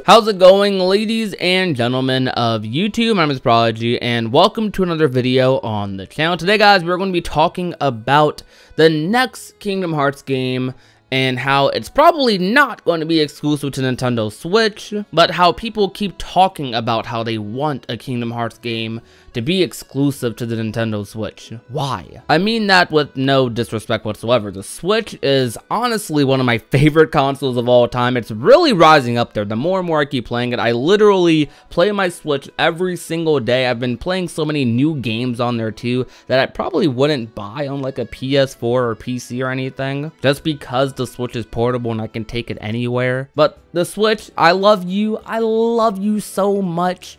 How's it going, ladies and gentlemen of YouTube? My name is Prodigy, and welcome to another video on the channel. Today, guys, we're going to be talking about the next Kingdom Hearts game and how it's probably not going to be exclusive to Nintendo Switch, but how people keep talking about how they want a Kingdom Hearts game to be exclusive to the Nintendo Switch. Why? I mean that with no disrespect whatsoever. The Switch is honestly one of my favorite consoles of all time. It's really rising up there. The more and more I keep playing it, I literally play my Switch every single day. I've been playing so many new games on there too that I probably wouldn't buy on like a PS4 or PC or anything, just because the Switch is portable and I can take it anywhere. But the Switch, I love you so much,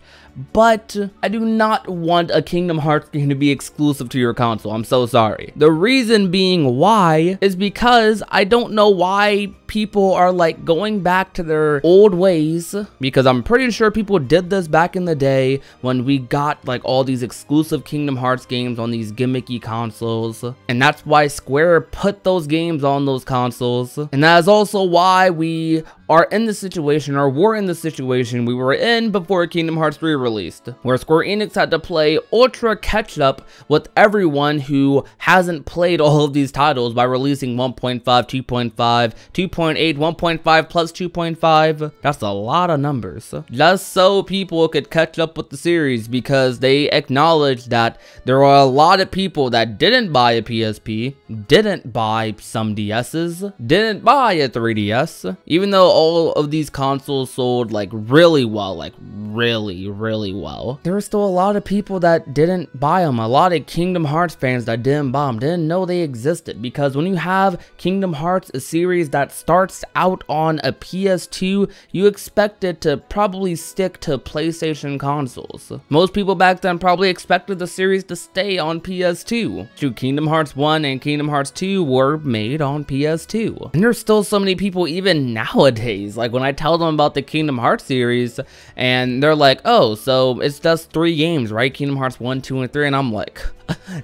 but I do not want a Kingdom Hearts game to be exclusive to your console. I'm so sorry. The reason being why is because I don't know why people are like going back to their old ways, because I'm pretty sure people did this back in the day when we got like all these exclusive Kingdom Hearts games on these gimmicky consoles, and that's why Square put those games on those consoles, and that is also why we are in the situation, or were in the situation we were in before Kingdom Hearts 3 released, where Square Enix had to play ultra catch up with everyone who hasn't played all of these titles by releasing 1.5, 2.5, 2.8, 1.5 plus 2.5. That's a lot of numbers, just so people could catch up with the series, because they acknowledged that there are a lot of people that didn't buy a PSP, didn't buy some DSs, didn't buy a 3DS, even though all of these consoles sold like really well, like really well. There were still a lot of people that didn't buy them. A lot of Kingdom Hearts fans that didn't buy them, didn't know they existed, because when you have Kingdom Hearts, a series that starts out on a PS2, you expect it to probably stick to PlayStation consoles. Most people back then probably expected the series to stay on PS2. Shoot, Kingdom Hearts 1 and Kingdom Hearts 2 were made on PS2. And there's still so many people even nowadays, like when I tell them about the Kingdom Hearts series and they're like, oh, so it's just 3 games, right? Kingdom Hearts 1, 2, and 3, and I'm like,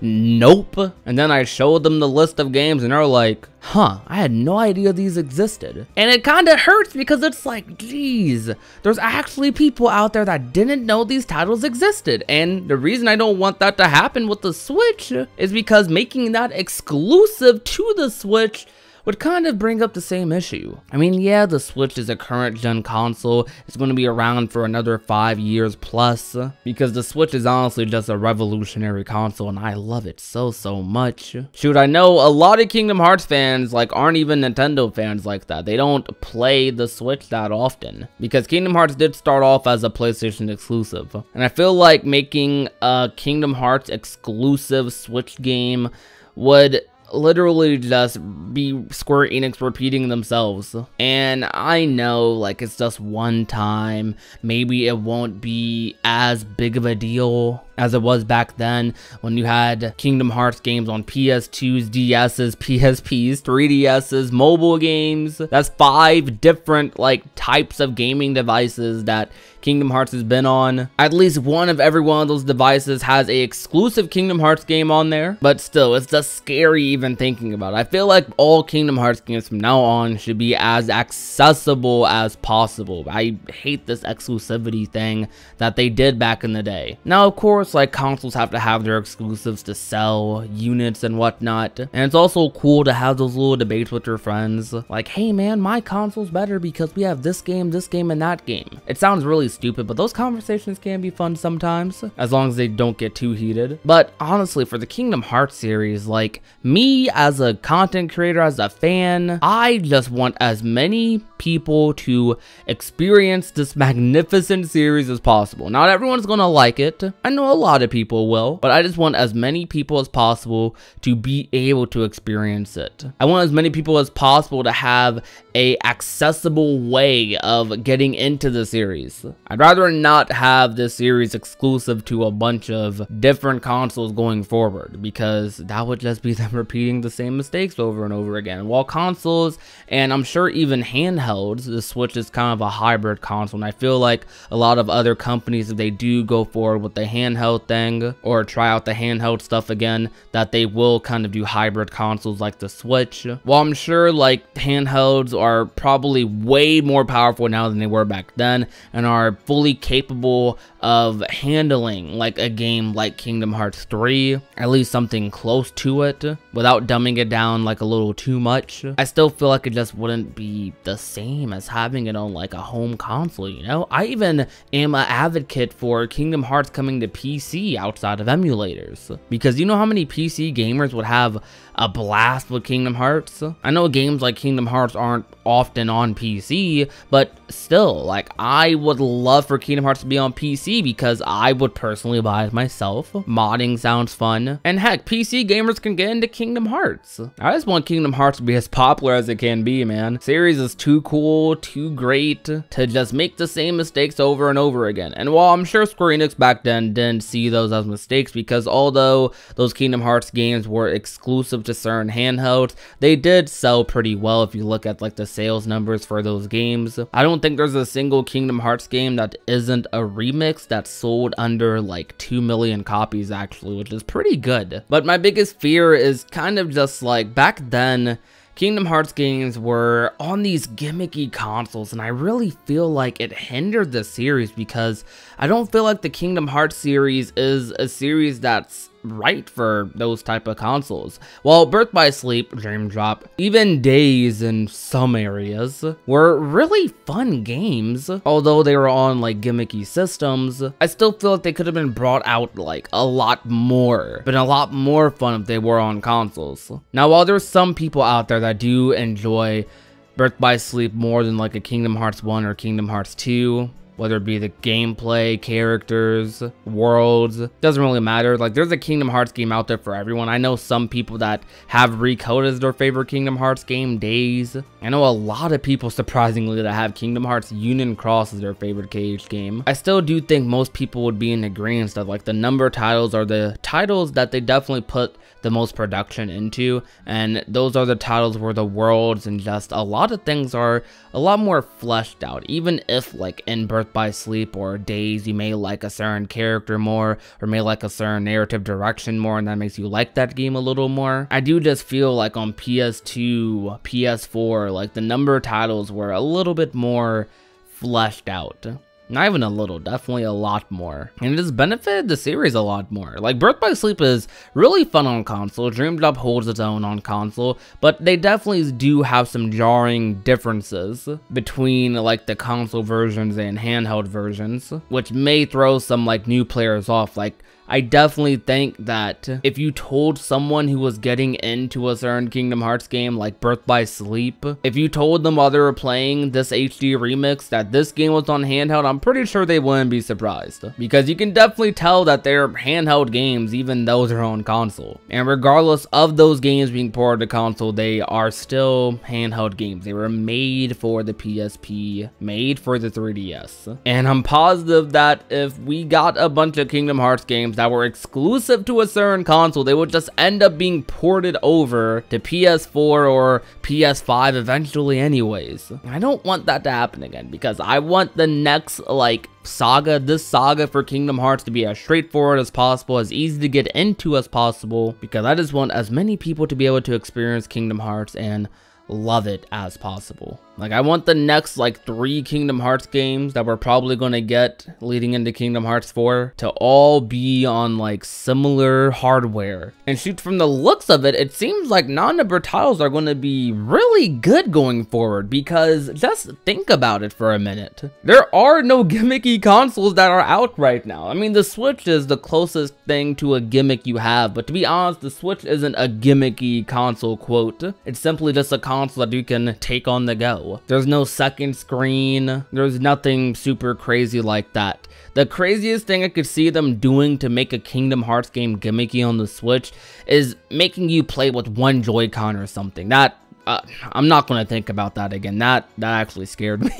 nope. And then I showed them the list of games and they're like, huh, I had no idea these existed. And it kind of hurts, because it's like, geez, there's actually people out there that didn't know these titles existed. And the reason I don't want that to happen with the Switch is because making that exclusive to the Switch would kind of bring up the same issue. I mean, yeah, the Switch is a current gen console. It's going to be around for another 5 years plus, because the Switch is honestly just a revolutionary console and I love it so much. Shoot, I know a lot of Kingdom Hearts fans like aren't even Nintendo fans like that. They don't play the Switch that often, because Kingdom Hearts did start off as a PlayStation exclusive. And I feel like making a Kingdom Hearts exclusive Switch game would literally just be Square Enix repeating themselves. And I know, like, it's just one time, maybe it won't be as big of a deal as it was back then when you had Kingdom Hearts games on PS2s, DSs, PSPs, 3DSs, mobile games. That's 5 different like types of gaming devices that Kingdom Hearts has been on. At least one of every one of those devices has a exclusive Kingdom Hearts game on there, but still, it's just scary even thinking about it. I feel like all Kingdom Hearts games from now on should be as accessible as possible. I hate this exclusivity thing that they did back in the day. Now, of course, like, consoles have to have their exclusives to sell units and whatnot, and it's also cool to have those little debates with your friends, like, hey man, my console's better because we have this game, and that game. It sounds really stupid, but those conversations can be fun sometimes, as long as they don't get too heated. But honestly, for the Kingdom Hearts series, like, me as a content creator, as a fan, I just want as many people to experience this magnificent series as possible. Not everyone's gonna like it. I know a lot of people will, but I just want as many people as possible to be able to experience it. I want as many people as possible to have a accessible way of getting into the series. I'd rather not have this series exclusive to a bunch of different consoles going forward, because that would just be them repeating the same mistakes over and over again. While consoles, and I'm sure even handheld handhelds, the Switch is kind of a hybrid console, and I feel like a lot of other companies, if they do go forward with the handheld thing or try out the handheld stuff again, that they will kind of do hybrid consoles like the Switch. While I'm sure like handhelds are probably way more powerful now than they were back then and are fully capable of handling like a game like Kingdom Hearts 3, at least something close to it, without dumbing it down like a little too much, I still feel like it just wouldn't be the same as having it on like a home console, you know? I even am an advocate for Kingdom Hearts coming to PC outside of emulators, because you know how many PC gamers would have a blast with Kingdom Hearts? I know games like Kingdom Hearts aren't often on PC, but still, like, I would love for Kingdom Hearts to be on PC because I would personally buy it myself. Modding sounds fun, and heck, PC gamers can get into Kingdom Hearts. I just want Kingdom Hearts to be as popular as it can be, man. Series is too cool, too great to just make the same mistakes over and over again. And while I'm sure Square Enix back then didn't see those as mistakes, because although those Kingdom Hearts games were exclusive to certain handhelds, they did sell pretty well if you look at like the sales numbers for those games. I don't think there's a single Kingdom Hearts game that isn't a remix that sold under like 2 million copies actually, which is pretty good. But my biggest fear is kind of just like back then, Kingdom Hearts games were on these gimmicky consoles, and I really feel like it hindered the series because I don't feel like the Kingdom Hearts series is a series that's right for those type of consoles. While Birth by Sleep, Dream Drop, even Days in some areas were really fun games, although they were on like gimmicky systems, I still feel like they could have been brought out like a lot more, been a lot more fun if they were on consoles. Now, while there's some people out there that do enjoy Birth by Sleep more than like a Kingdom Hearts 1 or Kingdom Hearts 2, whether it be the gameplay, characters, worlds, doesn't really matter. Like, there's a Kingdom Hearts game out there for everyone. I know some people that have Recode as their favorite Kingdom Hearts game, Days. I know a lot of people, surprisingly, that have Kingdom Hearts Union Cross as their favorite KH game. I still do think most people would be in agreement that, like, the number titles are the titles that they definitely put the most production into, and those are the titles where the worlds and just a lot of things are a lot more fleshed out. Even if, like, in Birth by Sleep or Days, you may like a certain character more, or may like a certain narrative direction more, and that makes you like that game a little more. I do just feel like on PS2, PS4, like the number of titles were a little bit more fleshed out. Not even a little, definitely a lot more. And it has benefited the series a lot more. Like, Birth by Sleep is really fun on console. Dream Drop holds its own on console, but they definitely do have some jarring differences between like the console versions and handheld versions, which may throw some like new players off. Like, I definitely think that if you told someone who was getting into a certain Kingdom Hearts game like Birth by Sleep, if you told them while they were playing this HD remix that this game was on handheld, I'm pretty sure they wouldn't be surprised, because you can definitely tell that they're handheld games even though they're on console. And regardless of those games being ported to console, they are still handheld games. They were made for the PSP, made for the 3DS. And I'm positive that if we got a bunch of Kingdom Hearts games that were exclusive to a certain console, they would just end up being ported over to PS4 or PS5 eventually anyways. I don't want that to happen again, because I want the next like saga, this saga for Kingdom Hearts, to be as straightforward as possible, as easy to get into as possible, because I just want as many people to be able to experience Kingdom Hearts and love it as possible. Like, I want the next like 3 Kingdom Hearts games that we're probably going to get leading into Kingdom Hearts 4 to all be on like similar hardware. And shoot, from the looks of it, it seems like non-number titles are going to be really good going forward, because just think about it for a minute. There are no gimmicky consoles that are out right now. I mean, the Switch is the closest thing to a gimmick you have, but to be honest, the Switch isn't a gimmicky console, quote. It's simply just a console that you can take on the go. There's no second screen. There's nothing super crazy like that. The craziest thing I could see them doing to make a Kingdom Hearts game gimmicky on the Switch is making you play with one Joy-Con or something. That I'm not going to think about that again. That actually scared me.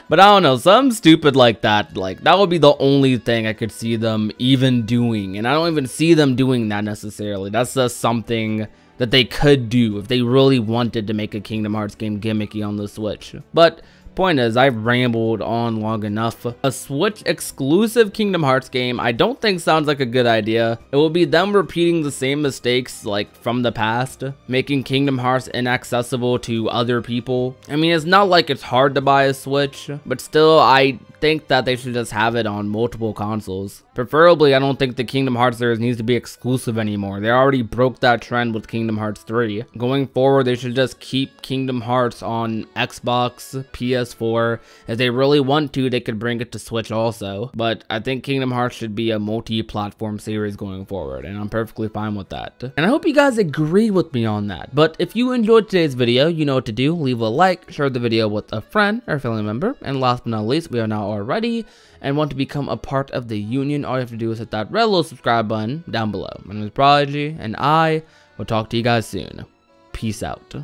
But I don't know, something stupid like that. Like, that would be the only thing I could see them even doing. And I don't even see them doing that necessarily. That's just something that they could do if they really wanted to make a Kingdom Hearts game gimmicky on the Switch. But point is, I've rambled on long enough. A Switch exclusive Kingdom Hearts game I don't think sounds like a good idea. It will be them repeating the same mistakes like from the past, making Kingdom Hearts inaccessible to other people. I mean, it's not like it's hard to buy a Switch, but still I think that they should just have it on multiple consoles. Preferably, I don't think the Kingdom Hearts series needs to be exclusive anymore. They already broke that trend with Kingdom Hearts 3. Going forward, they should just keep Kingdom Hearts on Xbox, PS4. If they really want to, they could bring it to Switch also. But I think Kingdom Hearts should be a multi-platform series going forward, and I'm perfectly fine with that. And I hope you guys agree with me on that. But if you enjoyed today's video, you know what to do. Leave a like, share the video with a friend or family member, and last but not least, we are now already and want to become a part of the union, all you have to do is hit that red little subscribe button down below. My name is Prodigy, and I will talk to you guys soon. Peace out.